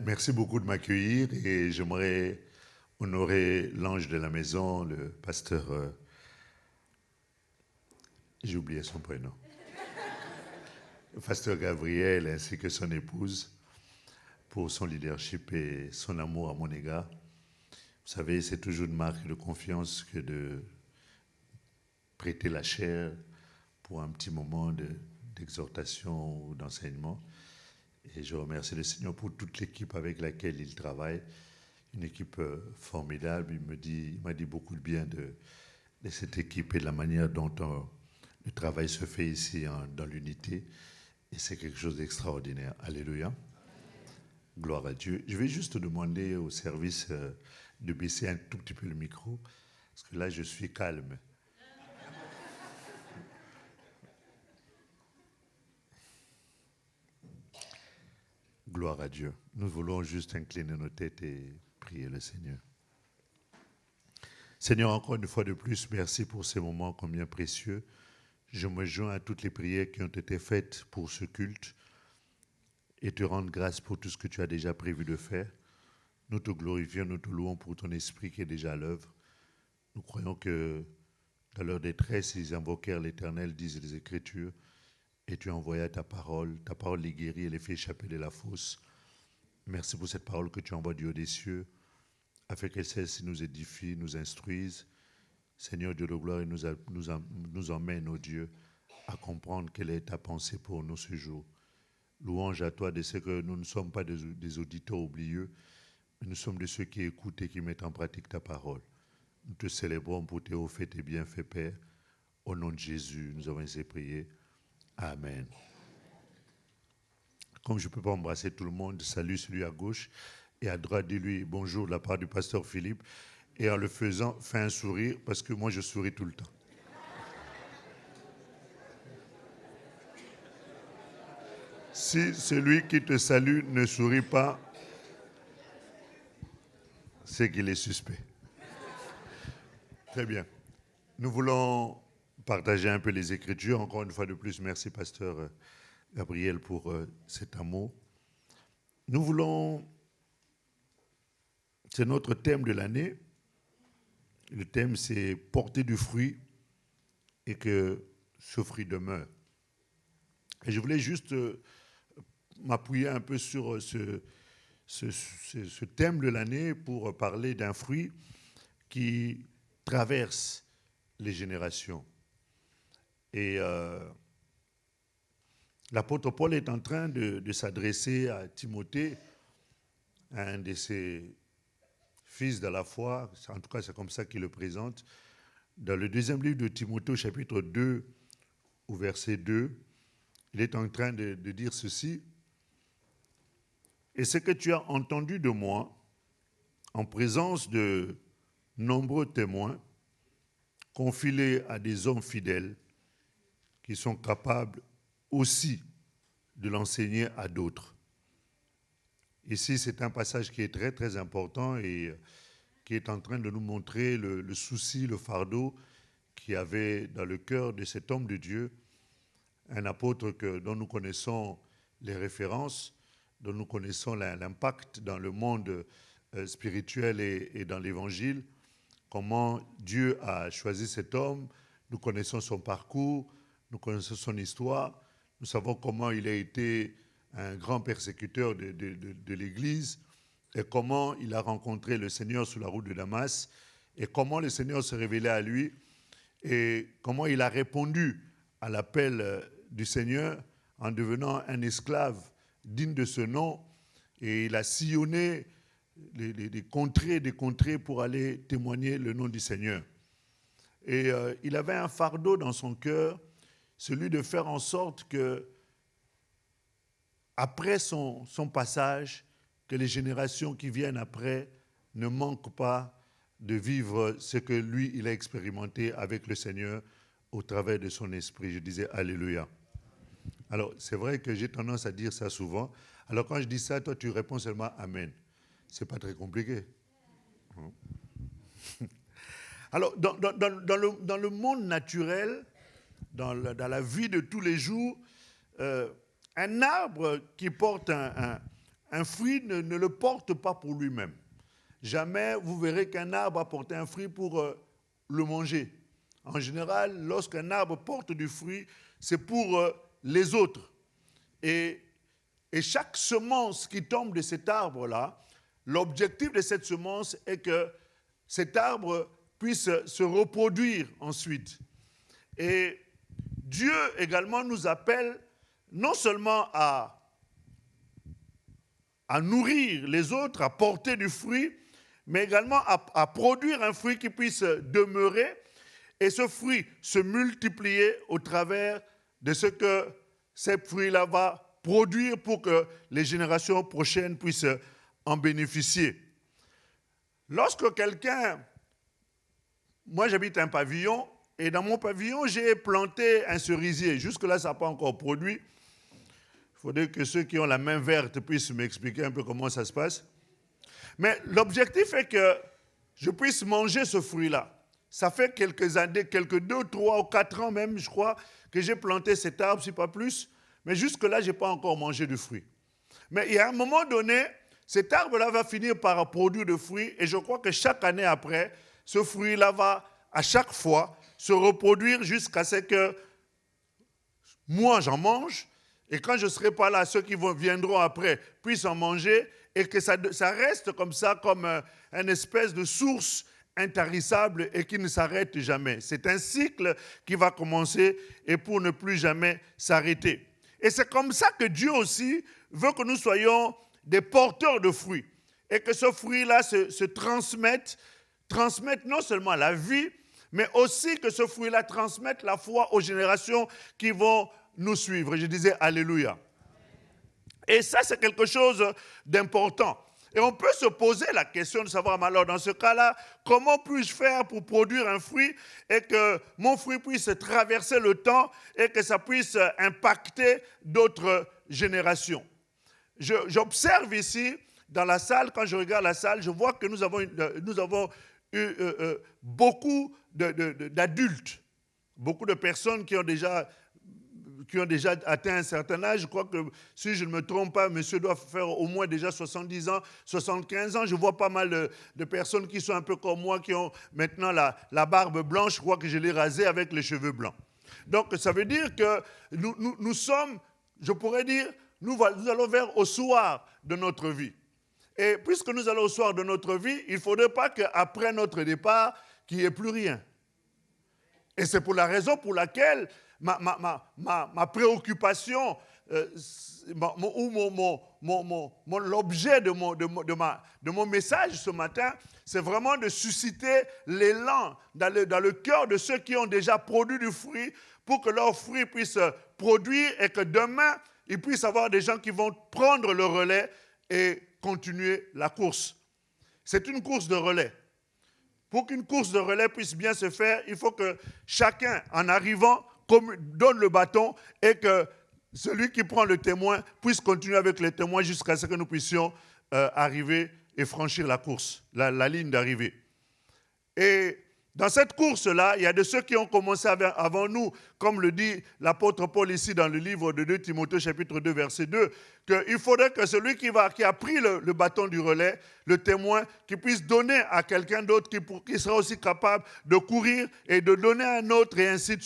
merci beaucoup de m'accueillir et j'aimerais honorer l'ange de la maison, le pasteur, j'ai oublié son prénom, le pasteur Gabriel ainsi que son épouse pour son leadership et son amour à mon égard. Vous savez, c'est toujours une marque de confiance que de prêter la chair pour un petit moment d'exhortation ou d'enseignement. Et je remercie le Seigneur pour toute l'équipe avec laquelle il travaille. Une équipe formidable. Il m'a dit beaucoup de bien de cette équipe et de la manière dont le travail se fait ici dans l'unité. Et c'est quelque chose d'extraordinaire. Alléluia. Gloire à Dieu. Je vais juste demander au service de baisser un tout petit peu le micro, parce que là, je suis calme. Gloire à Dieu. Nous voulons juste incliner nos têtes et prier le Seigneur. Seigneur, encore une fois de plus, merci pour ces moments combien précieux. Je me joins à toutes les prières qui ont été faites pour ce culte et te rendre grâce pour tout ce que tu as déjà prévu de faire. Nous te glorifions, nous te louons pour ton esprit qui est déjà à l'œuvre. Nous croyons que dans leur détresse, ils invoquèrent l'Éternel, disent les Écritures, et tu envoyas ta parole les guérit et les fait échapper de la fosse. Merci pour cette parole que tu envoies du haut des cieux, afin qu'elle cesse, nous édifie, nous instruise. Seigneur Dieu de gloire, et nous emmène, ô Dieu, à comprendre quelle est ta pensée pour nous ce jour. Louange à toi de ce que nous ne sommes pas des auditeurs oublieux, mais nous sommes de ceux qui écoutent et qui mettent en pratique ta parole. Nous te célébrons pour tes hauts faits et bienfaits, Père. Au nom de Jésus, nous avons essayé de prier. Amen. Comme je ne peux pas embrasser tout le monde, salue celui à gauche et à droite, dis-lui bonjour de la part du pasteur Philippe. Et en le faisant, fais un sourire, parce que moi je souris tout le temps. Si celui qui te salue ne sourit pas, c'est qu'il est suspect. Très bien. Nous voulons partager un peu les Écritures. Encore une fois de plus, merci pasteur Gabriel pour cet amour. Nous voulons, c'est notre thème de l'année. Le thème, c'est porter du fruit et que ce fruit demeure. Et je voulais juste m'appuyer un peu sur ce thème de l'année pour parler d'un fruit qui traverse les générations. Et l'apôtre Paul est en train de s'adresser à Timothée, un de ses fils de la foi, en tout cas c'est comme ça qu'il le présente. Dans le deuxième livre de Timothée, au chapitre 2, au verset 2, il est en train de dire ceci. « Et ce que tu as entendu de moi, en présence de nombreux témoins, confie-les à des hommes fidèles qui sont capables aussi de l'enseigner à d'autres. » Ici, c'est un passage qui est très, très important et qui est en train de nous montrer le souci, le fardeau qu'il y avait dans le cœur de cet homme de Dieu, un apôtre dont nous connaissons les références, dont nous connaissons l'impact dans le monde spirituel et dans l'Évangile, comment Dieu a choisi cet homme, nous connaissons son parcours, nous connaissons son histoire, nous savons comment il a été un grand persécuteur de l'Église et comment il a rencontré le Seigneur sur la route de Damas et comment le Seigneur s'est révélé à lui et comment il a répondu à l'appel du Seigneur en devenant un esclave digne de ce nom, et il a sillonné des contrées pour aller témoigner le nom du Seigneur. Et il avait un fardeau dans son cœur, celui de faire en sorte que, après son passage, que les générations qui viennent après ne manquent pas de vivre ce que lui, il a expérimenté avec le Seigneur au travers de son esprit. Je disais Alléluia. Alors, c'est vrai que j'ai tendance à dire ça souvent. Alors, quand je dis ça, toi, tu réponds seulement Amen. C'est pas très compliqué. Alors, dans le monde naturel, dans la vie de tous les jours, un arbre qui porte un un fruit ne le porte pas pour lui-même. Jamais vous verrez qu'un arbre a porté un fruit pour le manger. En général, lorsqu'un arbre porte du fruit, c'est pour les autres. Et chaque semence qui tombe de cet arbre-là, l'objectif de cette semence est que cet arbre puisse se reproduire ensuite. Et Dieu également nous appelle non seulement à nourrir les autres, à porter du fruit, mais également à produire un fruit qui puisse demeurer et ce fruit se multiplier au travers de ce que ce fruit-là va produire pour que les générations prochaines puissent en bénéficier. Lorsque quelqu'un... Moi, j'habite un pavillon et dans mon pavillon, j'ai planté un cerisier. Jusque-là, ça n'a pas encore produit. Il faudrait que ceux qui ont la main verte puissent m'expliquer un peu comment ça se passe. Mais l'objectif est que je puisse manger ce fruit-là. Ça fait quelques années, quelques 2, 3 ou 4 ans même, je crois, que j'ai planté cet arbre, si pas plus. Mais jusque-là, je n'ai pas encore mangé du fruit. Mais il y a un moment donné, cet arbre-là va finir par produire de fruits. Et je crois que chaque année après, ce fruit-là va, à chaque fois, se reproduire jusqu'à ce que moi, j'en mange. Et quand je ne serai pas là, ceux qui viendront après puissent en manger. Et que ça reste comme ça, comme une espèce de source intarissable et qui ne s'arrête jamais. C'est un cycle qui va commencer et pour ne plus jamais s'arrêter. Et c'est comme ça que Dieu aussi veut que nous soyons des porteurs de fruits et que ce fruit-là se transmette non seulement la vie, mais aussi que ce fruit-là transmette la foi aux générations qui vont nous suivre. Je disais Alléluia. Et ça, c'est quelque chose d'important. Et on peut se poser la question de savoir, alors dans ce cas-là, comment puis-je faire pour produire un fruit et que mon fruit puisse traverser le temps et que ça puisse impacter d'autres générations. J'observe ici, dans la salle, quand je regarde la salle, je vois que nous avons eu beaucoup d'adultes, beaucoup de personnes qui ont déjà atteint un certain âge. Je crois que, si je ne me trompe pas, monsieur doit faire au moins déjà 70 ans, 75 ans. Je vois pas mal de personnes qui sont un peu comme moi, qui ont maintenant la barbe blanche. Je crois que je l'ai rasée avec les cheveux blancs. Donc, ça veut dire que nous sommes, je pourrais dire, nous allons vers au soir de notre vie. Et puisque nous allons au soir de notre vie, il ne faudrait pas qu'après notre départ, qu'il n'y ait plus rien. Et c'est pour la raison pour laquelle ma préoccupation ou l'objet de mon message ce matin, c'est vraiment de susciter l'élan dans le cœur de ceux qui ont déjà produit du fruit pour que leurs fruits puissent produire et que demain, il puisse y avoir des gens qui vont prendre le relais et continuer la course. C'est une course de relais. Pour qu'une course de relais puisse bien se faire, il faut que chacun, en arrivant, donne le bâton et que celui qui prend le témoin puisse continuer avec le témoin jusqu'à ce que nous puissions arriver et franchir la course, la ligne d'arrivée. Et dans cette course-là, il y a de ceux qui ont commencé avant nous, comme le dit l'apôtre Paul ici dans le livre de 2 Timothée, chapitre 2, verset 2, qu'il faudrait que celui qui a pris le bâton du relais, le témoin, qui puisse donner à quelqu'un d'autre qui sera aussi capable de courir et de donner à un autre, et ainsi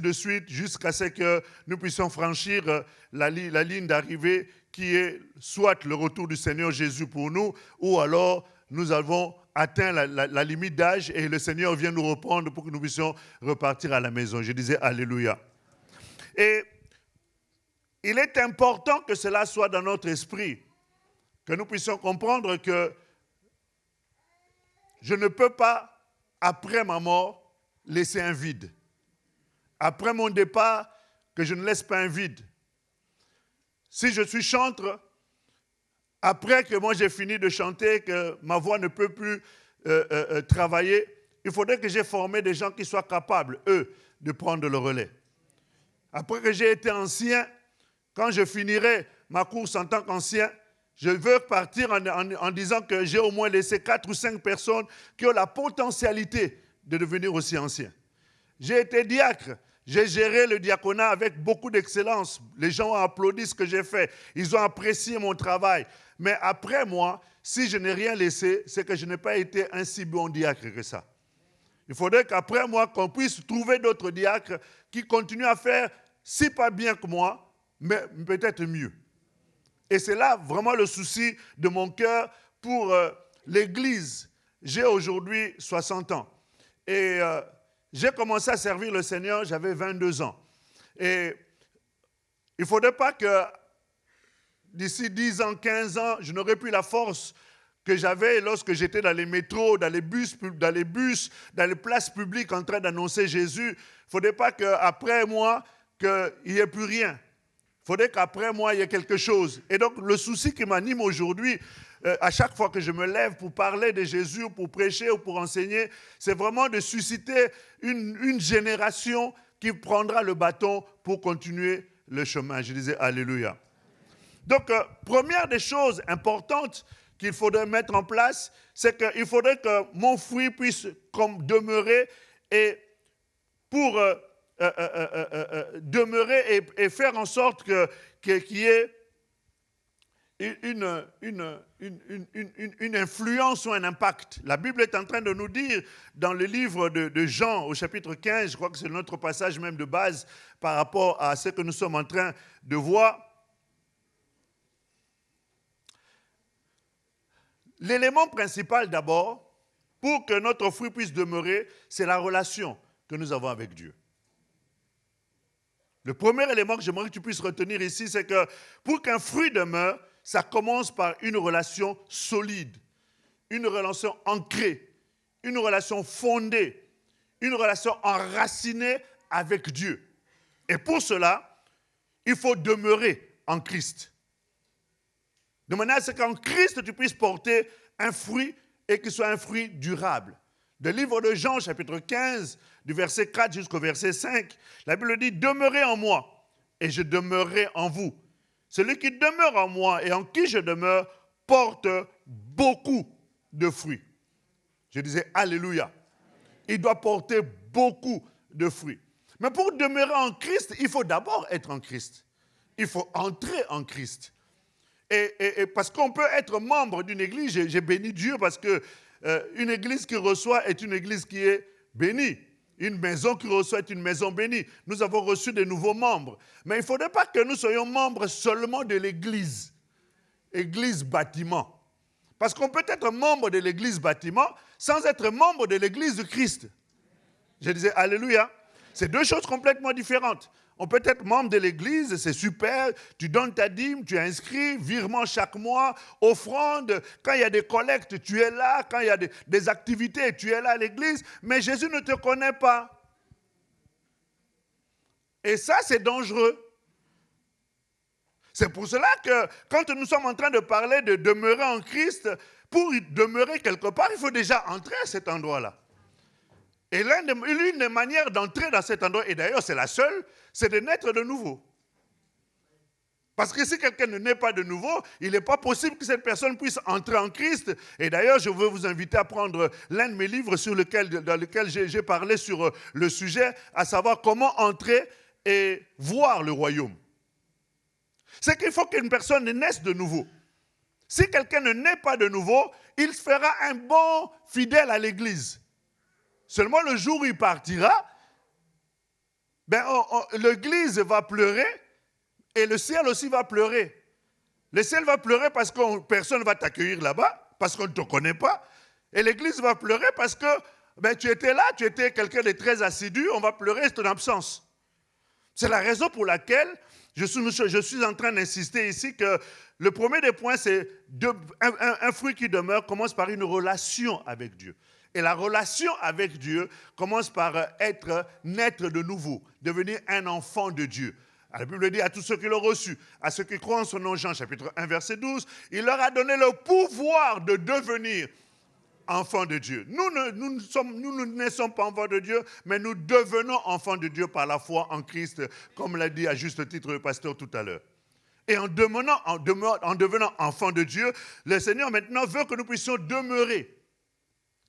de suite, jusqu'à ce que nous puissions franchir la ligne d'arrivée qui est soit le retour du Seigneur Jésus pour nous, ou alors nous avons atteint la limite d'âge et le Seigneur vient nous reprendre pour que nous puissions repartir à la maison. Je disais Alléluia. Et il est important que cela soit dans notre esprit, que nous puissions comprendre que je ne peux pas, après ma mort, laisser un vide. Après mon départ, que je ne laisse pas un vide. Si je suis chantre, après que moi j'ai fini de chanter, que ma voix ne peut plus travailler, il faudrait que j'ai formé des gens qui soient capables, eux, de prendre le relais. Après que j'ai été ancien, quand je finirai ma course en tant qu'ancien, je veux partir en disant que j'ai au moins laissé 4 ou 5 personnes qui ont la potentialité de devenir aussi anciens. J'ai été diacre, J'ai géré le diaconat avec beaucoup d'excellence. Les gens ont applaudi ce que j'ai fait. Ils ont apprécié mon travail. Mais après moi, si je n'ai rien laissé, c'est que je n'ai pas été un si bon diacre que ça. Il faudrait qu'après moi, qu'on puisse trouver d'autres diacres qui continuent à faire, si pas bien que moi, mais peut-être mieux. Et c'est là vraiment le souci de mon cœur pour l'Église. J'ai aujourd'hui 60 ans. Et j'ai commencé à servir le Seigneur, j'avais 22 ans. Et il ne faudrait pas que d'ici 10 ans, 15 ans, je n'aurais plus la force que j'avais lorsque j'étais dans les métros, dans les bus, dans les places publiques en train d'annoncer Jésus. Il ne faudrait pas qu'après moi, qu'il n'y ait plus rien. Il faudrait qu'après moi, il y ait quelque chose. Et donc, le souci qui m'anime aujourd'hui, à chaque fois que je me lève pour parler de Jésus, ou pour prêcher ou pour enseigner, c'est vraiment de susciter une génération qui prendra le bâton pour continuer le chemin. Je disais Alléluia. Donc, première des choses importantes qu'il faudrait mettre en place, c'est qu'il faudrait que mon fruit puisse demeurer et pour demeurer et faire en sorte qu'il y ait une influence ou un impact. La Bible est en train de nous dire, dans le livre de Jean, au chapitre 15, je crois que c'est notre passage même de base par rapport à ce que nous sommes en train de voir. L'élément principal d'abord, pour que notre fruit puisse demeurer, c'est la relation que nous avons avec Dieu. Le premier élément que j'aimerais que tu puisses retenir ici, c'est que pour qu'un fruit demeure, ça commence par une relation solide, une relation ancrée, une relation fondée, une relation enracinée avec Dieu. Et pour cela, il faut demeurer en Christ. De manière à ce qu'en Christ, tu puisses porter un fruit et qu'il soit un fruit durable. Le livre de Jean, chapitre 15, du verset 4 jusqu'au verset 5, la Bible dit « Demeurez en moi, et je demeurerai en vous. Celui qui demeure en moi et en qui je demeure porte beaucoup de fruits. » Je disais « Alléluia ». Il doit porter beaucoup de fruits. Mais pour demeurer en Christ, il faut d'abord être en Christ. Il faut entrer en Christ. Et parce qu'on peut être membre d'une église, j'ai béni Dieu parce que une église qui reçoit est une église qui est bénie. Une maison qui reçoit est une maison bénie. Nous avons reçu de nouveaux membres. Mais il ne faudrait pas que nous soyons membres seulement de l'église. Église bâtiment. Parce qu'on peut être membre de l'église bâtiment sans être membre de l'église de Christ. Je disais Alléluia. C'est deux choses complètement différentes. On peut être membre de l'église, c'est super, tu donnes ta dîme, tu es inscrit, virement chaque mois, offrande, quand il y a des collectes, tu es là, quand il y a des activités, tu es là à l'église, mais Jésus ne te connaît pas. Et ça, c'est dangereux. C'est pour cela que quand nous sommes en train de parler de demeurer en Christ, pour y demeurer quelque part, il faut déjà entrer à cet endroit-là. Et l'une des manières d'entrer dans cet endroit, et d'ailleurs c'est la seule, c'est de naître de nouveau. Parce que si quelqu'un ne naît pas de nouveau, il n'est pas possible que cette personne puisse entrer en Christ. Et d'ailleurs, je veux vous inviter à prendre l'un de mes livres dans lequel j'ai parlé sur le sujet, à savoir comment entrer et voir le royaume. C'est qu'il faut qu'une personne naisse de nouveau. Si quelqu'un ne naît pas de nouveau, il fera un bon fidèle à l'église. Seulement le jour où il partira, l'église va pleurer et le ciel aussi va pleurer. Le ciel va pleurer parce que personne ne va t'accueillir là-bas, parce qu'on ne te connaît pas. Et l'église va pleurer parce que tu étais là, tu étais quelqu'un de très assidu, on va pleurer ton absence. C'est la raison pour laquelle je suis en train d'insister ici que le premier des points, c'est un fruit qui demeure commence par une relation avec Dieu. Et la relation avec Dieu commence par naître de nouveau, devenir un enfant de Dieu. La Bible dit à tous ceux qui l'ont reçu, à ceux qui croient en son nom, Jean chapitre 1, verset 12, il leur a donné le pouvoir de devenir enfants de Dieu. Nous ne naissons pas enfants de Dieu, mais nous devenons enfants de Dieu par la foi en Christ, comme l'a dit à juste titre le pasteur tout à l'heure. Et en devenant enfants de Dieu, le Seigneur maintenant veut que nous puissions demeurer.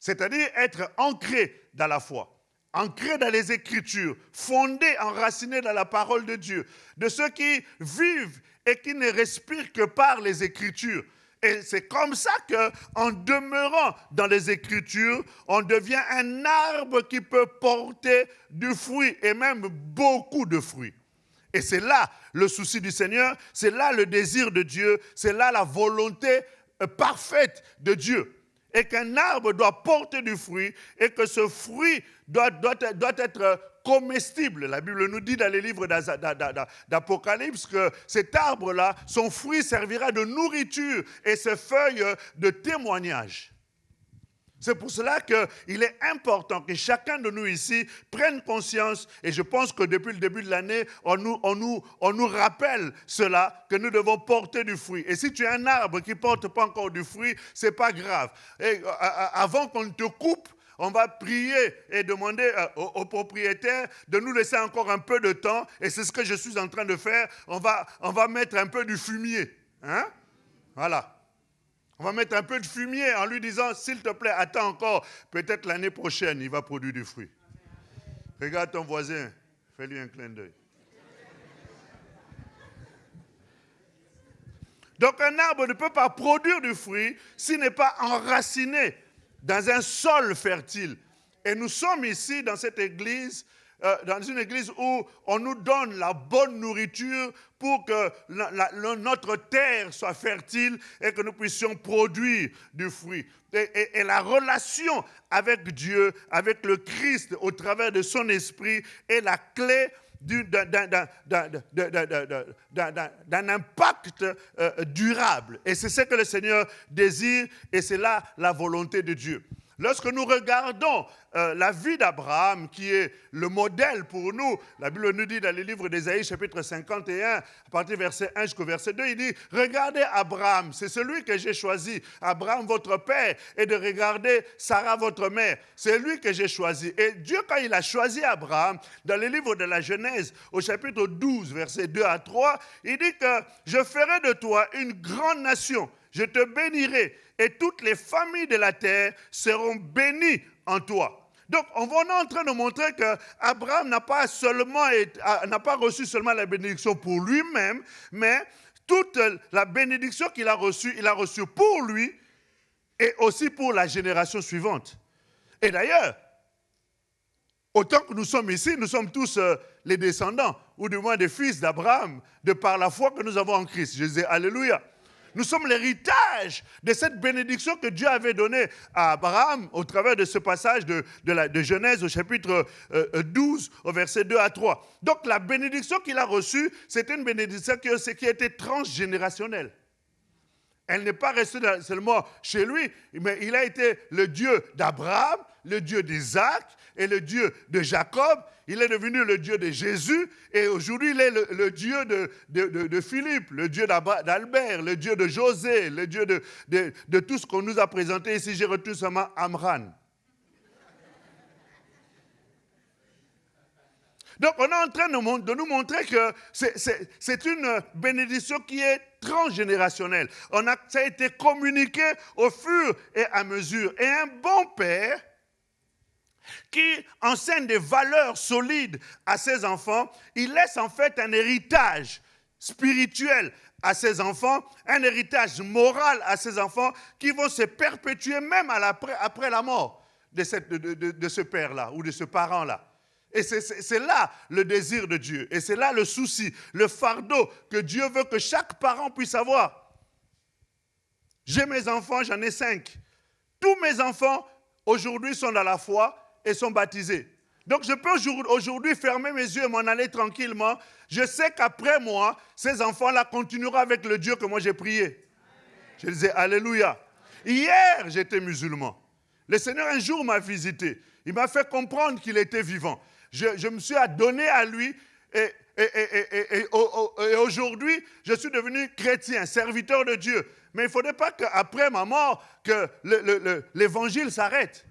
C'est-à-dire être ancrés dans la foi, ancrés dans les Écritures, fondés, enracinés dans la parole de Dieu, de ceux qui vivent et qui ne respirent que par les Écritures. Et c'est comme ça qu'en demeurant dans les Écritures, on devient un arbre qui peut porter du fruit, et même beaucoup de fruits. Et c'est là le souci du Seigneur, c'est là le désir de Dieu, c'est là la volonté parfaite de Dieu. Et qu'un arbre doit porter du fruit, et que ce fruit doit être comestible. La Bible nous dit dans les livres d'Apocalypse que cet arbre-là, son fruit servira de nourriture et ses feuilles de témoignage. C'est pour cela qu'il est important que chacun de nous ici prenne conscience, et je pense que depuis le début de l'année, on nous rappelle cela, que nous devons porter du fruit. Et si tu es un arbre qui ne porte pas encore du fruit, ce n'est pas grave. Et, avant qu'on te coupe, on va prier et demander au propriétaire de nous laisser encore un peu de temps. Et c'est ce que je suis en train de faire. On va mettre un peu du fumier. Hein? Voilà. On va mettre un peu de fumier en lui disant, s'il te plaît, attends encore. Peut-être l'année prochaine, il va produire du fruit. Regarde ton voisin. Fais-lui un clin d'œil. Donc un arbre ne peut pas produire du fruit s'il n'est pas enraciné dans un sol fertile. Et nous sommes ici dans cette église, dans une église où on nous donne la bonne nourriture pour que notre terre soit fertile et que nous puissions produire du fruit. Et la relation avec Dieu, avec le Christ au travers de son esprit est la clé d'un impact durable. Et c'est ce que le Seigneur désire, et c'est là la volonté de Dieu. Lorsque nous regardons la vie d'Abraham, qui est le modèle pour nous, la Bible nous dit dans le livre d'Ésaïe, chapitre 51, à partir du verset 1 jusqu'au verset 2, il dit « Regardez Abraham, c'est celui que j'ai choisi, Abraham votre père, et de regarder Sarah votre mère, c'est lui que j'ai choisi. » Et Dieu, quand il a choisi Abraham, dans le livre de la Genèse, au chapitre 12, versets 2 à 3, il dit que « Je ferai de toi une grande nation, je te bénirai, et toutes les familles de la terre seront bénies en toi. » Donc, on est en train de montrer qu'Abraham n'a pas reçu seulement la bénédiction pour lui-même, mais toute la bénédiction qu'il a reçue, il a reçue pour lui et aussi pour la génération suivante. Et d'ailleurs, autant que nous sommes ici, nous sommes tous les descendants, ou du moins des fils d'Abraham, de par la foi que nous avons en Christ. Je dis Alléluia. Nous sommes l'héritage de cette bénédiction que Dieu avait donnée à Abraham au travers de ce passage de Genèse au chapitre 12, au verset 2 à 3. Donc la bénédiction qu'il a reçue, c'était une bénédiction qui était transgénérationnelle. Elle n'est pas restée seulement chez lui, mais il a été le Dieu d'Abraham, le Dieu d'Isaac et le Dieu de Jacob. Il est devenu le Dieu de Jésus et aujourd'hui il est le Dieu de Philippe, le Dieu d'Albert, le Dieu de José, le Dieu de tout ce qu'on nous a présenté ici. J'ai retenu seulement Amran. Donc on est en train de nous montrer que c'est une bénédiction qui est transgénérationnelle. Ça a été communiqué au fur et à mesure. Et un bon père qui enseigne des valeurs solides à ses enfants, il laisse en fait un héritage spirituel à ses enfants, un héritage moral à ses enfants qui vont se perpétuer même après la mort de ce père-là ou de ce parent-là. Et c'est là le désir de Dieu, et c'est là le souci, le fardeau que Dieu veut que chaque parent puisse avoir. J'ai mes enfants, j'en ai 5. Tous mes enfants aujourd'hui sont dans la foi et sont baptisés. Donc je peux aujourd'hui fermer mes yeux et m'en aller tranquillement. Je sais qu'après moi, ces enfants-là continueront avec le Dieu que moi j'ai prié. Amen. Je disais Alléluia. Hier, j'étais musulman. Le Seigneur un jour m'a visité. Il m'a fait comprendre qu'il était vivant. Je me suis adonné à lui et aujourd'hui, je suis devenu chrétien, serviteur de Dieu. Mais il ne faudrait pas qu'après ma mort, que l'évangile s'arrête.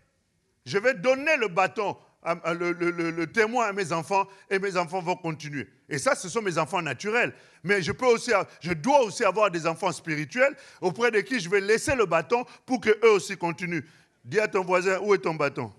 Je vais donner le bâton, le témoin à mes enfants et mes enfants vont continuer. Et ça, ce sont mes enfants naturels. Mais je dois aussi avoir des enfants spirituels auprès de qui je vais laisser le bâton pour qu'eux aussi continuent. Dis à ton voisin, où est ton bâton?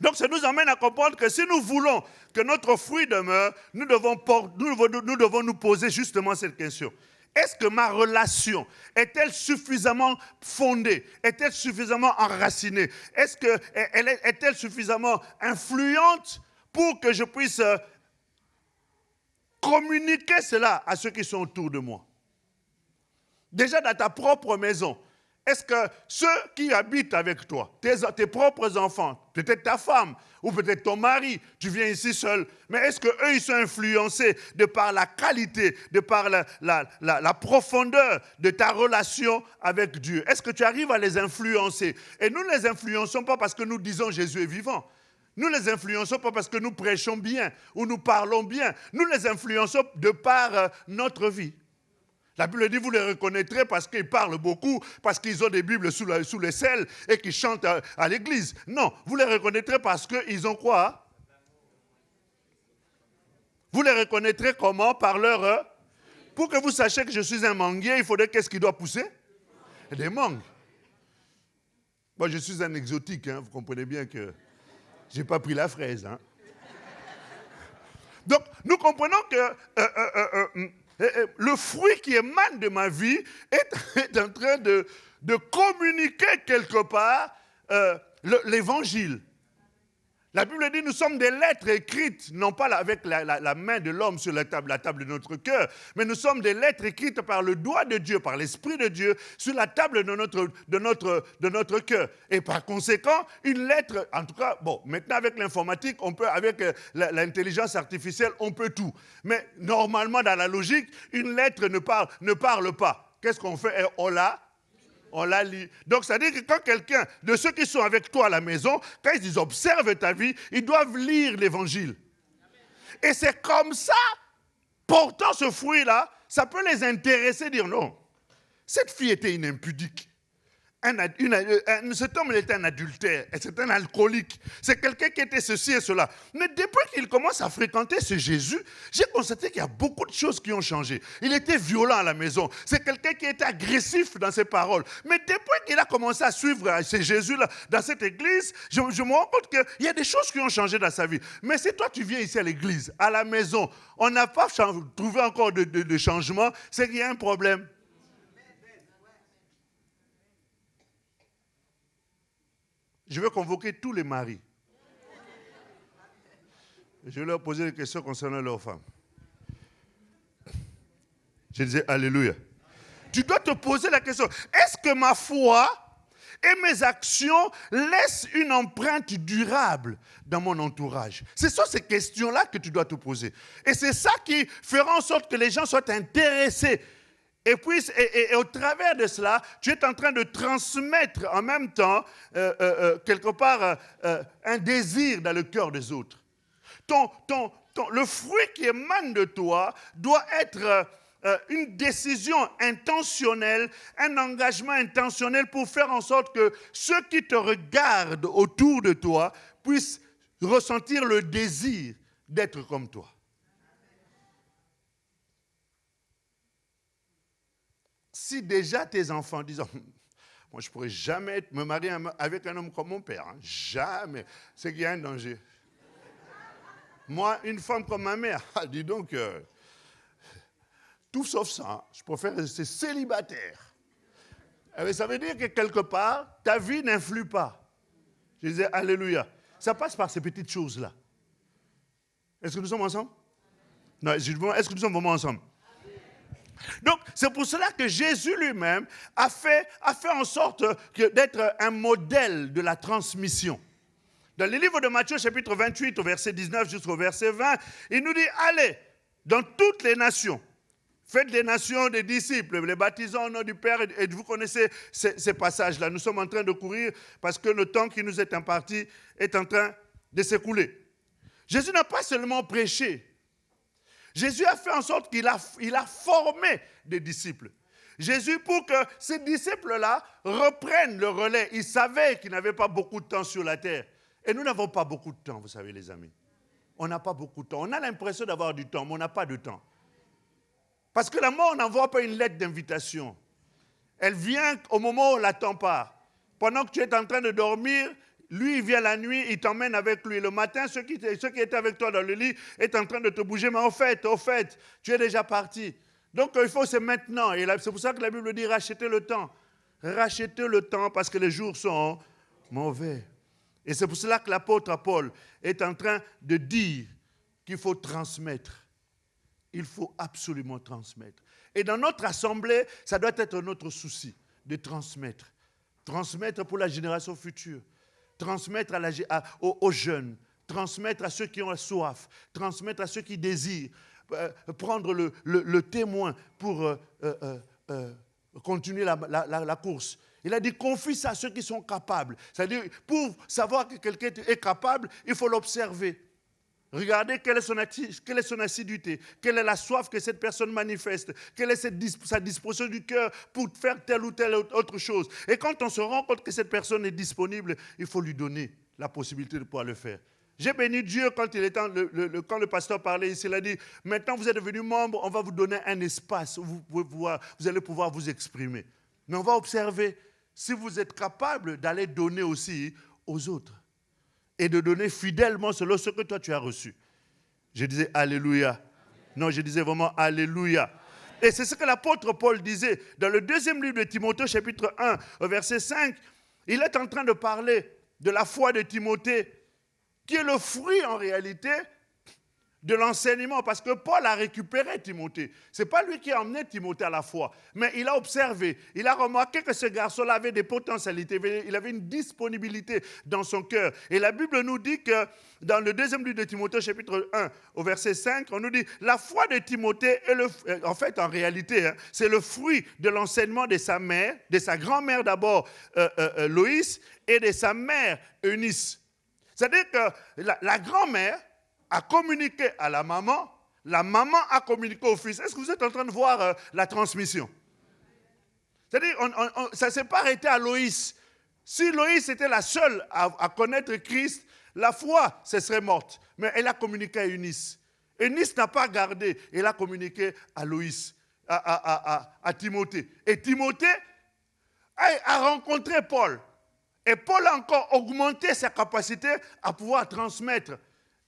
Donc ça nous amène à comprendre que si nous voulons que notre fruit demeure, nous devons nous poser justement cette question. Est-ce que ma relation est-elle suffisamment fondée? Est-elle suffisamment enracinée? Est-elle suffisamment influente pour que je puisse communiquer cela à ceux qui sont autour de moi? Déjà dans ta propre maison, est-ce que ceux qui habitent avec toi, tes propres enfants, peut-être ta femme ou peut-être ton mari, tu viens ici seul, mais est-ce qu'eux, ils sont influencés de par la qualité, de par la profondeur de ta relation avec Dieu? Est-ce que tu arrives à les influencer? Et nous ne les influençons pas parce que nous disons Jésus est vivant. Nous ne les influençons pas parce que nous prêchons bien ou nous parlons bien. Nous les influençons de par notre vie. La Bible dit, vous les reconnaîtrez parce qu'ils parlent beaucoup, parce qu'ils ont des Bibles sous les selles et qu'ils chantent à l'église. Non, vous les reconnaîtrez parce qu'ils ont quoi? Vous les reconnaîtrez comment? Par leur... Pour que vous sachiez que je suis un manguier, il faudrait qu'est-ce qui doit pousser? Des mangues. Moi, je suis un exotique, hein, vous comprenez bien que je n'ai pas pris la fraise. Hein. Donc, nous comprenons que... le fruit qui émane de ma vie est en train de communiquer quelque part l'évangile. La Bible dit, nous sommes des lettres écrites, non pas avec la main de l'homme sur la table de notre cœur, mais nous sommes des lettres écrites par le doigt de Dieu, par l'Esprit de Dieu, sur la table de notre cœur. Et par conséquent, une lettre, en tout cas, bon, maintenant avec l'informatique, on peut, avec l'intelligence artificielle, on peut tout. Mais normalement, dans la logique, une lettre ne parle pas. Qu'est-ce qu'on fait? On la lit. Donc, ça veut dire que quand quelqu'un, de ceux qui sont avec toi à la maison, quand ils observent ta vie, ils doivent lire l'évangile. Et c'est comme ça, portant ce fruit-là, ça peut les intéresser, dire non, cette fille était une impudique. Cet homme était un adultère, c'est un alcoolique, c'est quelqu'un qui était ceci et cela. Mais depuis qu'il commence à fréquenter ce Jésus, j'ai constaté qu'il y a beaucoup de choses qui ont changé. Il était violent à la maison, c'est quelqu'un qui était agressif dans ses paroles. Mais depuis qu'il a commencé à suivre ce Jésus-là dans cette église, je me rends compte qu'il y a des choses qui ont changé dans sa vie. Mais si toi tu viens ici à l'église, à la maison, on n'a pas trouvé encore de changement, c'est qu'il y a un problème. Je vais convoquer tous les maris. Je vais leur poser des questions concernant leurs femmes. Je disais, alléluia. Tu dois te poser la question, est-ce que ma foi et mes actions laissent une empreinte durable dans mon entourage? Ce sont ces questions-là que tu dois te poser. Et c'est ça qui fera en sorte que les gens soient intéressés. Et puis, au travers de cela, tu es en train de transmettre en même temps, quelque part, un désir dans le cœur des autres. Le fruit qui émane de toi doit être une décision intentionnelle, un engagement intentionnel pour faire en sorte que ceux qui te regardent autour de toi puissent ressentir le désir d'être comme toi. Si déjà tes enfants disent, moi je ne pourrais jamais me marier avec un homme comme mon père, hein, jamais, c'est qu'il y a un danger. Moi, une femme comme ma mère, dis donc, tout sauf ça, hein, je préfère rester célibataire. Mais ça veut dire que quelque part, ta vie n'influe pas. Je disais, alléluia. Ça passe par ces petites choses-là. Est-ce que nous sommes ensemble? Non, est-ce que nous sommes vraiment ensemble? Donc, c'est pour cela que Jésus lui-même a fait en sorte d'être un modèle de la transmission. Dans le livre de Matthieu, chapitre 28, au verset 19 jusqu'au verset 20, il nous dit, allez dans toutes les nations, faites des nations des disciples, les baptisant au nom du Père, et vous connaissez ces passages-là. Nous sommes en train de courir parce que le temps qui nous est imparti est en train de s'écouler. Jésus n'a pas seulement prêché. Jésus a fait en sorte qu'il a formé des disciples. Jésus, pour que ces disciples-là reprennent le relais, il savait qu'il n'avait pas beaucoup de temps sur la terre. Et nous n'avons pas beaucoup de temps, vous savez les amis. On n'a pas beaucoup de temps. On a l'impression d'avoir du temps, mais on n'a pas de temps. Parce que la mort n'envoie pas une lettre d'invitation. Elle vient au moment où on ne l'attend pas. Pendant que tu es en train de dormir, lui, il vient la nuit, il t'emmène avec lui. Le matin, ceux qui étaient avec toi dans le lit est en train de te bouger. Mais au fait, tu es déjà parti. Donc, il faut, c'est maintenant. Et c'est pour ça que la Bible dit, rachetez le temps. Rachetez le temps parce que les jours sont mauvais. Et c'est pour cela que l'apôtre Paul est en train de dire qu'il faut transmettre. Il faut absolument transmettre. Et dans notre assemblée, ça doit être notre souci de transmettre. Transmettre pour la génération future. Transmettre aux jeunes. Transmettre à ceux qui ont soif. Transmettre à ceux qui désirent. Prendre le témoin pour continuer la course. Il a dit, confie ça à ceux qui sont capables. C'est-à-dire, pour savoir que quelqu'un est capable, il faut l'observer. Regardez quelle est son assiduité, quelle est la soif que cette personne manifeste, quelle est sa disposition du cœur pour faire telle ou telle autre chose. Et quand on se rend compte que cette personne est disponible, il faut lui donner la possibilité de pouvoir le faire. J'ai béni Dieu quand le pasteur parlait ici, il a dit, maintenant vous êtes devenu membre, on va vous donner un espace où vous allez pouvoir vous exprimer. Mais on va observer si vous êtes capable d'aller donner aussi aux autres. Et de donner fidèlement selon ce que toi tu as reçu. Je disais Alléluia. Non, je disais vraiment Alléluia. Et c'est ce que l'apôtre Paul disait dans le deuxième livre de Timothée, chapitre 1, verset 5. Il est en train de parler de la foi de Timothée, qui est le fruit en réalité de l'enseignement, parce que Paul a récupéré Timothée. Ce n'est pas lui qui a emmené Timothée à la foi, mais il a observé, il a remarqué que ce garçon-là avait des potentialités, il avait une disponibilité dans son cœur. Et la Bible nous dit que dans le deuxième livre de Timothée, chapitre 1, au verset 5, on nous dit, la foi de Timothée, en réalité, c'est le fruit de l'enseignement de sa mère, de sa grand-mère d'abord, Loïs, et de sa mère, Eunice. C'est-à-dire que la grand-mère a communiqué à la maman a communiqué au fils. Est-ce que vous êtes en train de voir la transmission? C'est-à-dire, ça ne s'est pas arrêté à Loïs. Si Loïs était la seule à connaître Christ, la foi, ce serait morte. Mais elle a communiqué à Eunice. Eunice n'a pas gardé, elle a communiqué à Loïs, à Timothée. Et Timothée a rencontré Paul. Et Paul a encore augmenté sa capacité à pouvoir transmettre.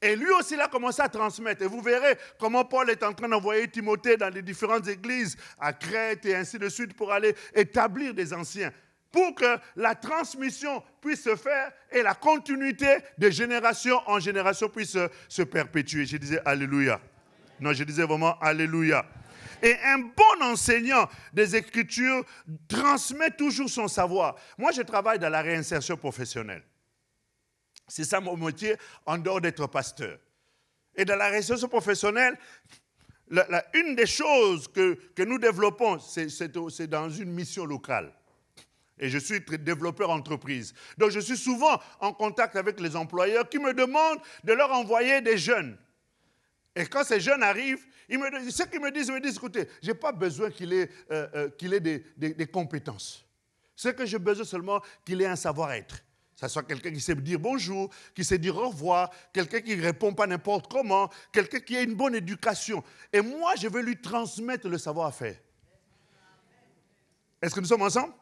Et lui aussi, il a commencé à transmettre. Et vous verrez comment Paul est en train d'envoyer Timothée dans les différentes églises, à Crète et ainsi de suite, pour aller établir des anciens. Pour que la transmission puisse se faire et la continuité de génération en génération puisse se perpétuer. Je disais Alléluia. Non, je disais vraiment Alléluia. Et un bon enseignant des Écritures transmet toujours son savoir. Moi, je travaille dans la réinsertion professionnelle. C'est ça mon métier, en dehors d'être pasteur. Et dans la réinsertion professionnelle, une des choses que nous développons, c'est dans une mission locale. Et je suis développeur entreprise. Donc, je suis souvent en contact avec les employeurs qui me demandent de leur envoyer des jeunes. Et quand ces jeunes arrivent, ils me disent, écoutez, je n'ai pas besoin qu'il ait des compétences. Ce que j'ai besoin seulement, qu'il ait un savoir-être. Ça soit quelqu'un qui sait dire bonjour, qui sait dire au revoir, quelqu'un qui ne répond pas n'importe comment, quelqu'un qui a une bonne éducation. Et moi, je veux lui transmettre le savoir-faire. Est-ce que nous sommes ensemble?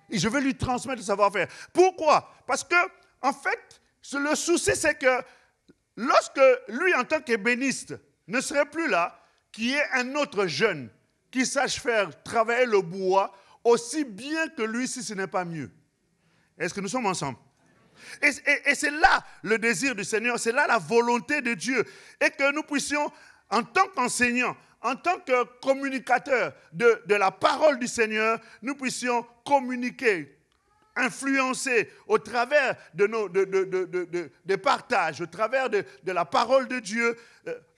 Et je veux lui transmettre le savoir-faire. Pourquoi? Parce que, en fait, le souci, c'est que lorsque lui, en tant qu'ébéniste, ne serait plus là, qu'il y ait un autre jeune qui sache faire travailler le bois aussi bien que lui, si ce n'est pas mieux. Est-ce que nous sommes ensemble? Et c'est là le désir du Seigneur, c'est là la volonté de Dieu. Et que nous puissions, en tant qu'enseignants, en tant que communicateurs de la parole du Seigneur, nous puissions communiquer, influencer au travers des partages, au travers de la parole de Dieu,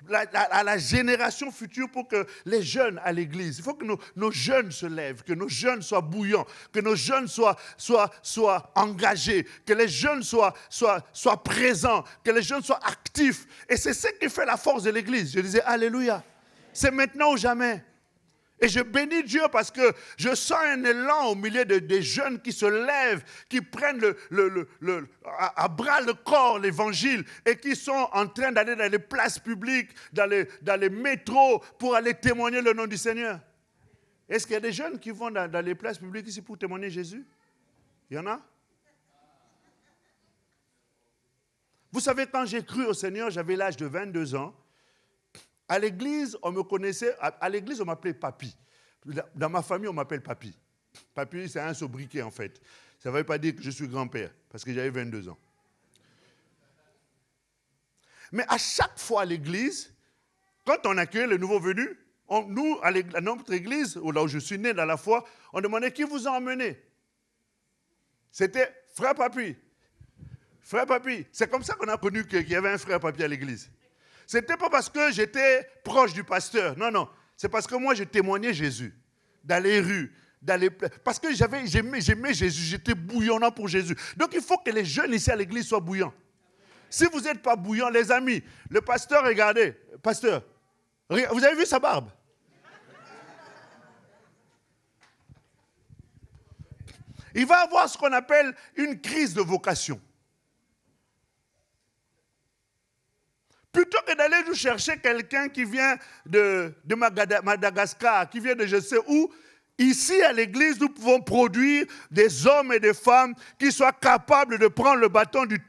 à la génération future pour que les jeunes à l'église, il faut que nos jeunes se lèvent, que nos jeunes soient bouillants, que nos jeunes soient engagés, que les jeunes soient présents, que les jeunes soient actifs. Et c'est ce qui fait la force de l'église. Je disais Alléluia. C'est maintenant ou jamais. Et je bénis Dieu parce que je sens un élan au milieu des jeunes qui se lèvent, qui prennent à bras le corps l'évangile et qui sont en train d'aller dans les places publiques, dans les métros pour aller témoigner le nom du Seigneur. Est-ce qu'il y a des jeunes qui vont dans les places publiques ici pour témoigner Jésus? Il y en a? Vous savez, quand j'ai cru au Seigneur, j'avais l'âge de 22 ans. À l'église, on me connaissait, à l'église, on m'appelait Papy. Dans ma famille, on m'appelle Papy. Papy, c'est un sobriquet, en fait. Ça ne veut pas dire que je suis grand-père, parce que j'avais 22 ans. Mais à chaque fois à l'église, quand on accueillait les nouveaux venus, nous, à notre église, là où je suis né dans la foi, on demandait qui vous a emmené. C'était frère Papy. Frère Papy. C'est comme ça qu'on a connu qu'il y avait un frère Papy à l'église. Ce n'était pas parce que j'étais proche du pasteur. Non, non. C'est parce que moi, je témoignais Jésus. Dans les rues. Parce que j'aimais Jésus. J'étais bouillonnant pour Jésus. Donc, il faut que les jeunes ici à l'église soient bouillants. Si vous n'êtes pas bouillants, les amis, le pasteur, regardez. Pasteur, vous avez vu sa barbe? Il va avoir ce qu'on appelle une crise de vocation. Plutôt que d'aller nous chercher quelqu'un qui vient de Madagascar, qui vient de je sais où, ici à l'église, nous pouvons produire des hommes et des femmes qui soient capables de prendre le bâton du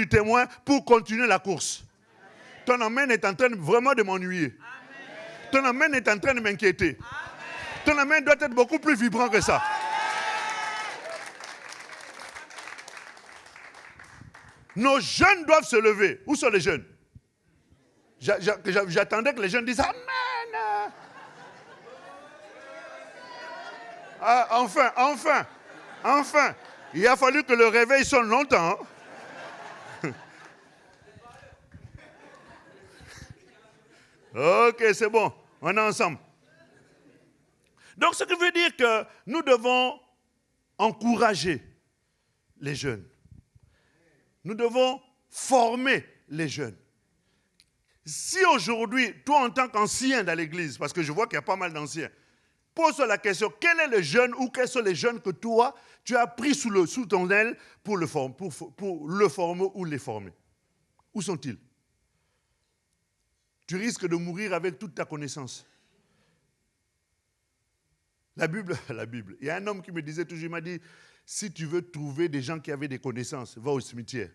témoin pour continuer la course. Amen. Ton amen est en train vraiment de m'ennuyer. Amen. Ton amen est en train de m'inquiéter. Amen. Ton amen doit être beaucoup plus vibrant que ça. Amen. Nos jeunes doivent se lever. Où sont les jeunes? J'attendais que les jeunes disent Amen. Ah, enfin. Il a fallu que le réveil sonne longtemps. Ok, c'est bon. On est ensemble. Donc, ce qui veut dire que nous devons encourager les jeunes. Nous devons former les jeunes. Si aujourd'hui, toi en tant qu'ancien dans l'église, parce que je vois qu'il y a pas mal d'anciens, pose-toi la question, quel est le jeune ou quels sont les jeunes que toi, tu as pris sous ton aile pour le former ou les former? Où sont-ils? Tu risques de mourir avec toute ta connaissance. La Bible, il y a un homme qui me disait toujours, il m'a dit, si tu veux trouver des gens qui avaient des connaissances, va au cimetière.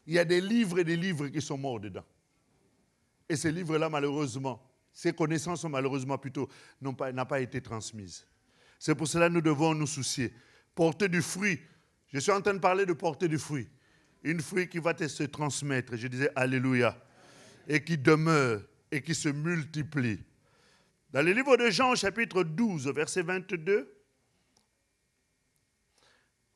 Il y a des livres et des livres qui sont morts dedans. Et ces livres-là, malheureusement, ces connaissances, malheureusement, plutôt, n'ont pas été transmises. C'est pour cela que nous devons nous soucier. Porter du fruit. Je suis en train de parler de porter du fruit. Une fruit qui va se transmettre, je disais Alléluia, et qui demeure, et qui se multiplie. Dans le livre de Jean, chapitre 12, verset 22,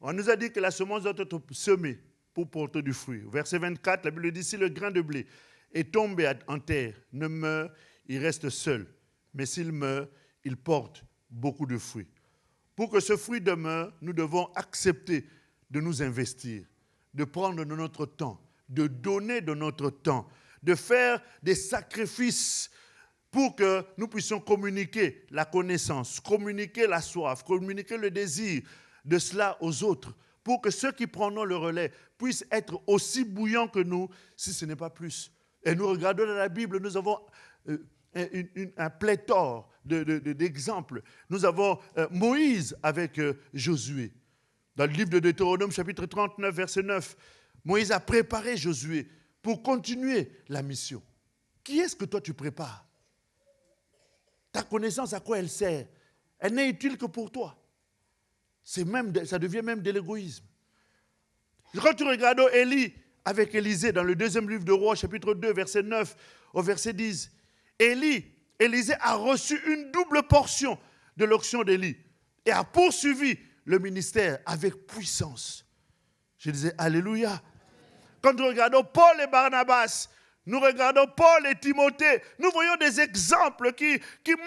on nous a dit que la semence doit être semée pour porter du fruit. Verset 24, la Bible dit, si le grain de blé est tombé en terre, ne meurt, il reste seul. Mais s'il meurt, il porte beaucoup de fruits. Pour que ce fruit demeure, nous devons accepter de nous investir, de prendre de notre temps, de donner de notre temps, de faire des sacrifices pour que nous puissions communiquer la connaissance, communiquer la soif, communiquer le désir de cela aux autres, pour que ceux qui prendront le relais puissent être aussi bouillants que nous, si ce n'est pas plus. Et nous regardons dans la Bible, nous avons un pléthore d'exemples. Nous avons Moïse avec Josué. Dans le livre de Deutéronome, chapitre 39, verset 9, Moïse a préparé Josué pour continuer la mission. Qui est-ce que toi tu prépares? Ta connaissance, à quoi elle sert? Elle n'est utile que pour toi. Ça devient même de l'égoïsme. Quand tu regardes Élie avec Élisée, dans le deuxième livre de Rois, chapitre 2, verset 9 au verset 10, Élisée a reçu une double portion de l'onction d'Élie et a poursuivi le ministère avec puissance. Je disais, Alléluia. Quand nous regardons Paul et Barnabas, nous regardons Paul et Timothée, nous voyons des exemples qui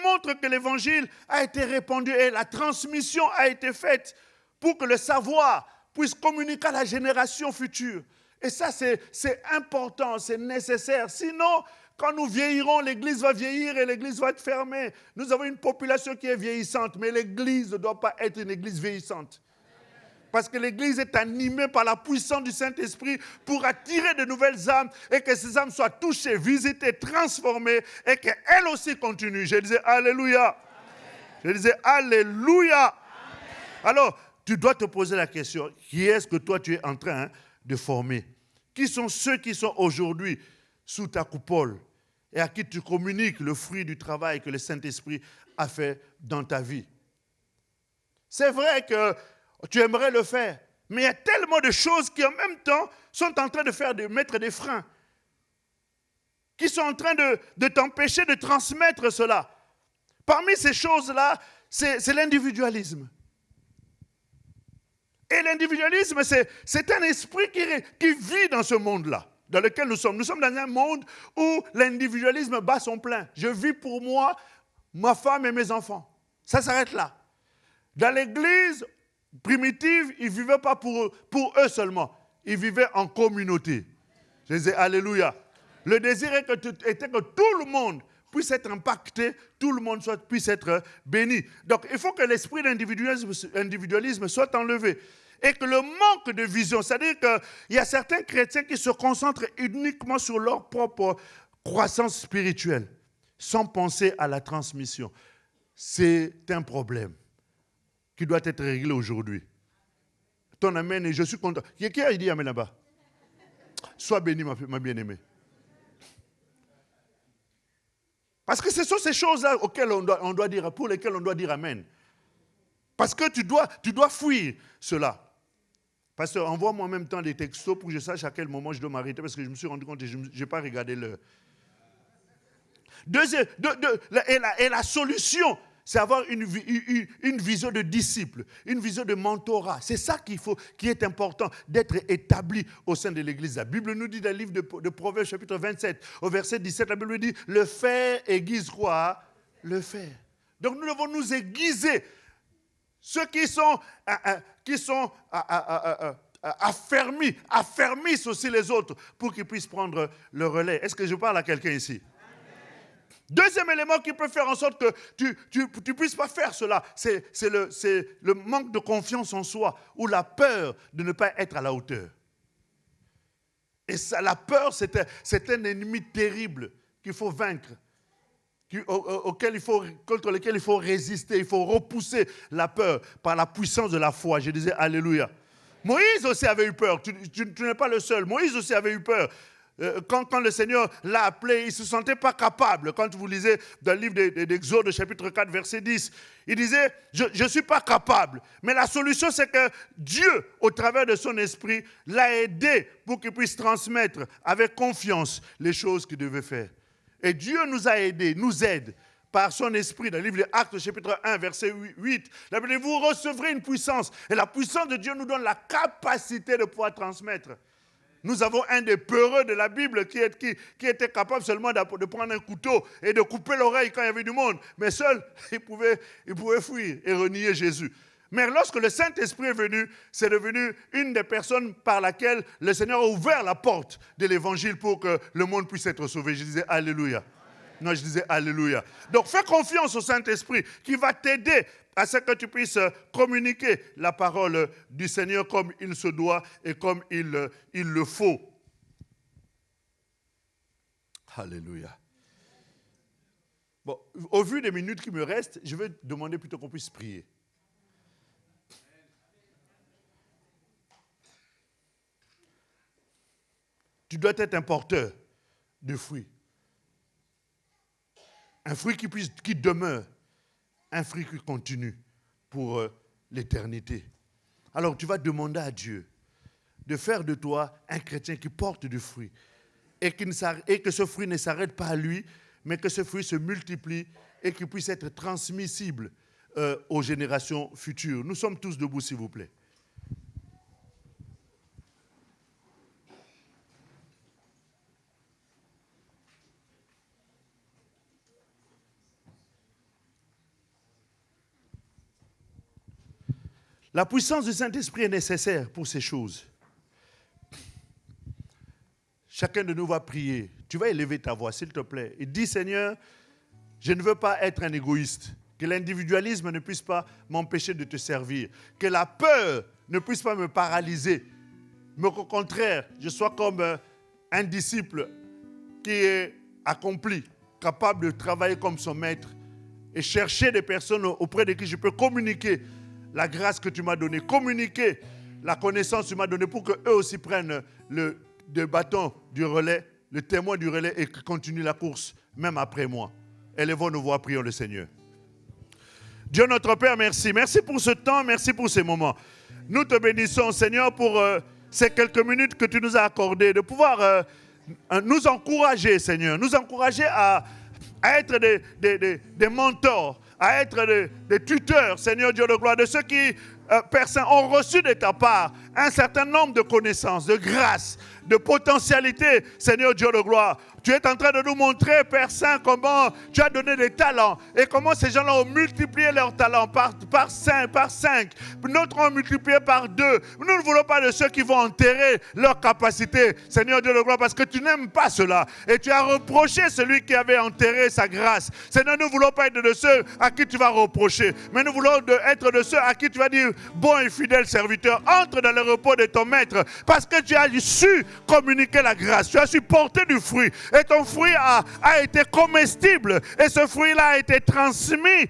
montrent que l'évangile a été répandu et la transmission a été faite pour que le savoir puisse communiquer à la génération future. Et ça, c'est important, c'est nécessaire. Sinon, quand nous vieillirons, l'Église va vieillir et l'Église va être fermée. Nous avons une population qui est vieillissante, mais l'Église ne doit pas être une Église vieillissante. Parce que l'Église est animée par la puissance du Saint-Esprit pour attirer de nouvelles âmes et que ces âmes soient touchées, visitées, transformées et qu'elles aussi continuent. Je disais Alléluia. Amen. Je disais Alléluia. Amen. Alors, tu dois te poser la question, qui est-ce que toi tu es en train de former? Qui sont ceux qui sont aujourd'hui sous ta coupole et à qui tu communiques le fruit du travail que le Saint-Esprit a fait dans ta vie? C'est vrai que tu aimerais le faire, mais il y a tellement de choses qui en même temps sont en train de mettre des freins, qui sont en train de t'empêcher de transmettre cela. Parmi ces choses-là, c'est l'individualisme. Et l'individualisme, c'est un esprit qui vit dans ce monde-là, dans lequel nous sommes. Nous sommes dans un monde où l'individualisme bat son plein. Je vis pour moi, ma femme et mes enfants. Ça s'arrête là. Dans l'église primitive, ils ne vivaient pas pour eux seulement. Ils vivaient en communauté. Je disais Alléluia. Le désir était que tout le monde puisse être impacté, tout le monde puisse être béni. Donc, il faut que l'esprit d'individualisme soit enlevé. Et que le manque de vision, c'est-à-dire qu'il y a certains chrétiens qui se concentrent uniquement sur leur propre croissance spirituelle, sans penser à la transmission. C'est un problème qui doit être réglé aujourd'hui. Ton amen, et je suis content. Qui a dit amen là-bas? Sois béni, ma bien-aimée. Parce que ce sont ces choses-là auxquelles on doit dire, pour lesquelles on doit dire amen. Parce que tu dois fuir cela. Pasteur, envoie-moi en même temps des textos pour que je sache à quel moment je dois m'arrêter, parce que je me suis rendu compte que je n'ai pas regardé l'heure. Et la solution, c'est avoir une vision de disciple, une vision de mentorat. C'est ça qui est important, d'être établi au sein de l'Église. La Bible nous dit dans le livre de Proverbes, chapitre 27, au verset 17, la Bible nous dit, le faire aiguise quoi? Le faire. Donc nous devons nous aiguiser. Ceux qui sont affermissent aussi les autres pour qu'ils puissent prendre le relais. Est-ce que je parle à quelqu'un ici? Deuxième élément qui peut faire en sorte que tu ne puisses pas faire cela, c'est le manque de confiance en soi ou la peur de ne pas être à la hauteur. Et ça, la peur, c'est un ennemi terrible qu'il faut vaincre, contre lequel il faut résister, il faut repousser la peur par la puissance de la foi. Je disais Alléluia. Moïse aussi avait eu peur, tu n'es pas le seul. Moïse aussi avait eu peur. Quand le Seigneur l'a appelé, il ne se sentait pas capable. Quand vous lisez dans le livre d'Exode, chapitre 4, verset 10, il disait, je ne suis pas capable. Mais la solution, c'est que Dieu, au travers de son esprit, l'a aidé pour qu'il puisse transmettre avec confiance les choses qu'il devait faire. Et Dieu nous a aidés, nous aide par son esprit. Dans le livre des Actes, chapitre 1, verset 8, la Bible dit, vous recevrez une puissance. Et la puissance de Dieu nous donne la capacité de pouvoir transmettre. Nous avons un des peureux de la Bible qui était capable seulement de prendre un couteau et de couper l'oreille quand il y avait du monde. Mais seul, il pouvait fuir et renier Jésus. Mais lorsque le Saint-Esprit est venu, c'est devenu une des personnes par laquelle le Seigneur a ouvert la porte de l'Évangile pour que le monde puisse être sauvé. Je disais Alléluia. Non, je disais Alléluia. Donc fais confiance au Saint-Esprit qui va t'aider à ce que tu puisses communiquer la parole du Seigneur comme il se doit et comme il le faut. Alléluia. Bon, au vu des minutes qui me restent, je vais demander plutôt qu'on puisse prier. Tu dois être un porteur de fruits. Un fruit qui demeure. Un fruit qui continue pour l'éternité. Alors tu vas demander à Dieu de faire de toi un chrétien qui porte du fruit et que ce fruit ne s'arrête pas à lui, mais que ce fruit se multiplie et qu'il puisse être transmissible aux générations futures. Nous sommes tous debout, s'il vous plaît. La puissance du Saint-Esprit est nécessaire pour ces choses. Chacun de nous va prier. Tu vas élever ta voix, s'il te plaît. Et dis, Seigneur, je ne veux pas être un égoïste. Que l'individualisme ne puisse pas m'empêcher de te servir. Que la peur ne puisse pas me paralyser. Mais qu'au contraire, je sois comme un disciple qui est accompli, capable de travailler comme son maître et chercher des personnes auprès de qui je peux communiquer la grâce que tu m'as donnée, communiquer la connaissance que tu m'as donnée pour qu'eux aussi prennent le bâton du relais, le témoin du relais et continuent la course, même après moi. Élevons nos voix, prions le Seigneur. Dieu notre Père, merci. Merci pour ce temps, merci pour ces moments. Nous te bénissons, Seigneur, pour ces quelques minutes que tu nous as accordées, de pouvoir nous encourager, Seigneur, nous encourager à être des mentors, à être des tuteurs, Seigneur Dieu de gloire, de ceux qui, Père Saint, ont reçu de ta part un certain nombre de connaissances, de grâces, de potentialités, Seigneur Dieu de gloire. Tu es en train de nous montrer, Père Saint, comment tu as donné des talents et comment ces gens-là ont multiplié leurs talents par 5. D'autres ont multiplié par 2. Nous ne voulons pas de ceux qui vont enterrer leurs capacités, Seigneur Dieu de gloire, parce que tu n'aimes pas cela. Et tu as reproché celui qui avait enterré sa grâce. Seigneur, nous ne voulons pas être de ceux à qui tu vas reprocher, mais nous voulons être de ceux à qui tu vas dire, bon et fidèle serviteur, entre dans le repos de ton maître, parce que tu as su communiquer la grâce, tu as su porter du fruit. Et ton fruit a été comestible. Et ce fruit-là a été transmis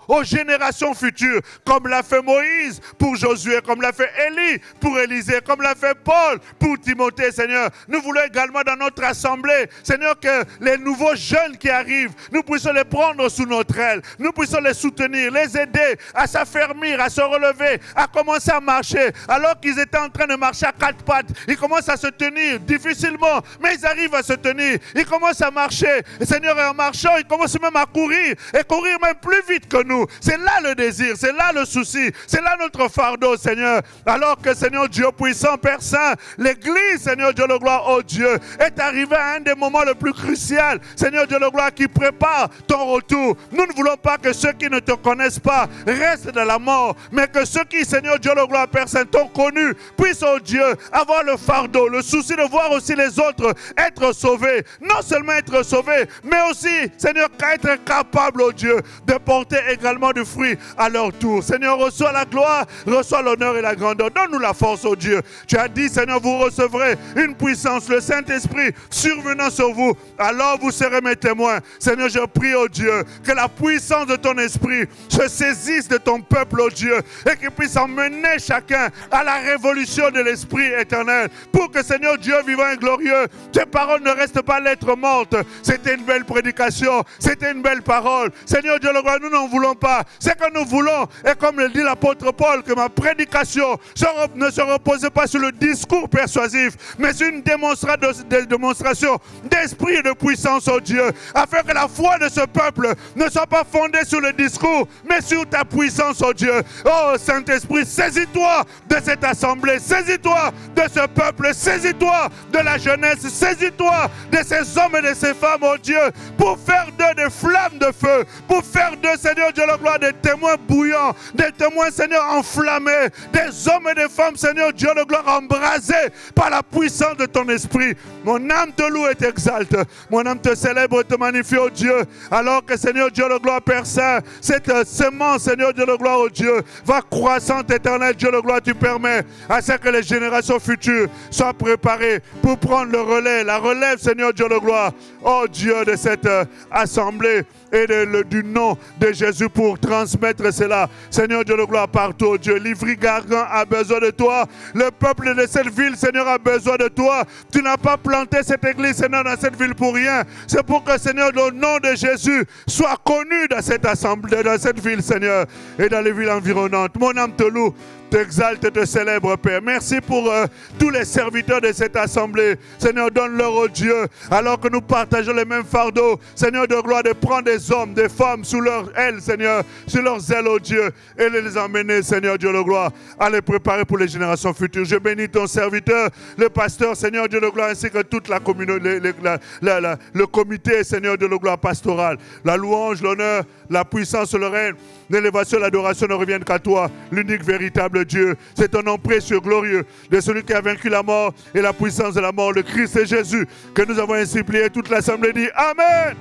aux générations futures. Comme l'a fait Moïse pour Josué, comme l'a fait Élie pour Élisée, comme l'a fait Paul pour Timothée, Seigneur. Nous voulons également dans notre assemblée, Seigneur, que les nouveaux jeunes qui arrivent, nous puissions les prendre sous notre aile. Nous puissions les soutenir, les aider à s'affermir, à se relever, à commencer à marcher. Alors qu'ils étaient en train de marcher à 4 pattes, ils commencent à se tenir difficilement, mais ils arrivent à se tenir. Ils commencent à marcher. Et Seigneur, en marchant, ils commencent même à courir. Et courir même plus vite que nous. C'est là le désir, c'est là le souci. C'est là notre fardeau, Seigneur. Alors que, Seigneur Dieu puissant, Père Saint, l'Église, Seigneur Dieu de gloire, oh Dieu, est arrivée à un des moments les plus cruciaux, Seigneur Dieu de gloire, qui prépare ton retour. Nous ne voulons pas que ceux qui ne te connaissent pas restent dans la mort, mais que ceux qui, Seigneur Dieu de gloire, Père Saint, t'ont connu, puissent, oh Dieu, avoir le fardeau, le souci de voir aussi les autres être sauvés. Non seulement être sauvés, mais aussi, Seigneur, être capable, oh Dieu, de porter également du fruit à leur tour. Seigneur, reçois la gloire, reçois l'honneur et la grandeur. Donne-nous la force, oh Dieu. Tu as dit, Seigneur, vous recevrez une puissance, le Saint-Esprit survenant sur vous. Alors vous serez mes témoins. Seigneur, je prie, oh Dieu, que la puissance de ton esprit se saisisse de ton peuple, oh Dieu, et qu'il puisse emmener chacun à la révolution de l'Esprit éternel. Pour que, Seigneur Dieu vivant et glorieux, tes paroles ne restent pas lettre morte. C'était une belle prédication, c'était une belle parole. Seigneur Dieu le roi, nous n'en voulons pas. C'est que nous voulons, et comme le dit l'apôtre Paul, que ma prédication ne se repose pas sur le discours persuasif, mais sur une démonstration d'esprit et de puissance, oh Dieu, afin que la foi de ce peuple ne soit pas fondée sur le discours, mais sur ta puissance, oh Dieu. Oh Saint-Esprit, saisis-toi de cette assemblée, saisis-toi de ce peuple, saisis-toi de la jeunesse, saisis-toi de ces hommes et de ces femmes, oh Dieu, pour faire d'eux des flammes de feu, pour faire d'eux, Seigneur Dieu le gloire, des témoins bouillants, des témoins, Seigneur, enflammés, des hommes et des femmes, Seigneur Dieu le gloire, embrasés par la puissance de ton esprit. Mon âme te loue et t'exalte, mon âme te célèbre et te magnifie, oh Dieu, alors que, Seigneur Dieu le gloire, Père Saint, cette semence, Seigneur Dieu le gloire, oh Dieu, va croissante, éternel Dieu le gloire, tu permets à ce que les générations futures soient préparées pour prendre le relais, la relève, Seigneur Dieu de gloire, oh Dieu de cette assemblée et du nom de Jésus pour transmettre cela. Seigneur Dieu de gloire, partout, oh Dieu. Livry-Gargan a besoin de toi. Le peuple de cette ville, Seigneur, a besoin de toi. Tu n'as pas planté cette église, Seigneur, dans cette ville pour rien. C'est pour que, Seigneur, le nom de Jésus soit connu dans cette assemblée, dans cette ville, Seigneur, et dans les villes environnantes. Mon âme te loue, t'exalte et te célèbre, Père. Merci pour tous les serviteurs de cette assemblée. Seigneur, donne-leur, oh Dieu, alors que nous partageons les mêmes fardeaux, Seigneur de gloire, de prendre des hommes, des femmes sous leurs ailes, Seigneur, sous leurs ailes, oh Dieu, et de les emmener, Seigneur Dieu de gloire, à les préparer pour les générations futures. Je bénis ton serviteur, le pasteur, Seigneur Dieu de gloire, ainsi que toute la communauté, le comité, Seigneur Dieu de gloire, pastoral. La louange, l'honneur, la puissance, le règne, l'élévation, l'adoration ne reviennent qu'à toi, l'unique véritable Dieu. C'est ton nom précieux, glorieux, de celui qui a vaincu la mort et la puissance de la mort, le Christ et Jésus, que nous avons ainsi prié. Toute l'assemblée dit Amen.